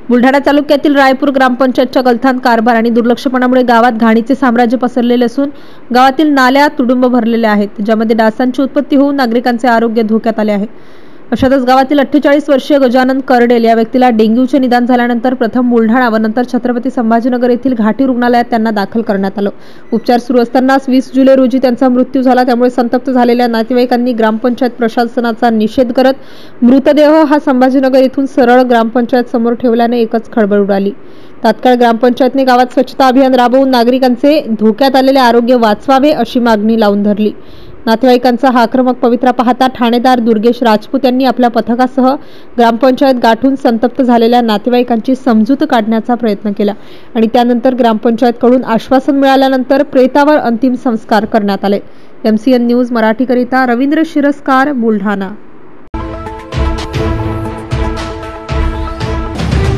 बुलढाणा तालुक्यातील रायपूर ग्रामपंचायतच्या गलथान कारभार आणि दुर्लक्षपणामुळे गावात घाणीचे साम्राज्य पसरलेले असून गावातील नाल्या तुडुंब भरलेल्या आहेत, ज्यामध्ये डासांची उत्पत्ती होऊन नागरिकांचे आरोग्य धोक्यात आले आहे। अशातच गावातील 48 वर्षीय गजानन करडेल या व्यक्तीला डेंग्यूचे निदान झाल्यानंतर प्रथम बुलढाणा व नंतर छत्रपती संभाजीनगर येथील घाटी रुग्णालयात त्यांना दाखल करण्यात आलं। उपचार सुरू असतानाच 20 जुलै रोजी त्यांचा मृत्यू झाला। त्यामुळे संतप्त झालेल्या नातेवाईकांनी ग्रामपंचायत प्रशासनाचा निषेध करत मृतदेह हा संभाजीनगर येथून सरळ ग्रामपंचायत समोर ठेवल्याने एकच खळबळ उडाली। तात्काळ ग्रामपंचायतने गावात स्वच्छता अभियान राबवून नागरिकांचे धोक्यात आलेले आरोग्य वाचवावे अशी मागणी लावून धरली। नातेवाईकांचा हा आक्रमक पवित्रा पाहता ठाणेदार दुर्गेश राजपूत यांनी आपल्या पथकासह ग्रामपंचायत गाठून संतप्त झालेल्या नातेवाईकांची समजूत काढण्याचा प्रयत्न केला आणि त्यानंतर ग्रामपंचायतकडून आश्वासन मिळाल्यानंतर प्रेतावर अंतिम संस्कार करण्यात आले। MCN न्यूज मराठीकरिता रवींद्र शिरस्कार, बुलढाणा।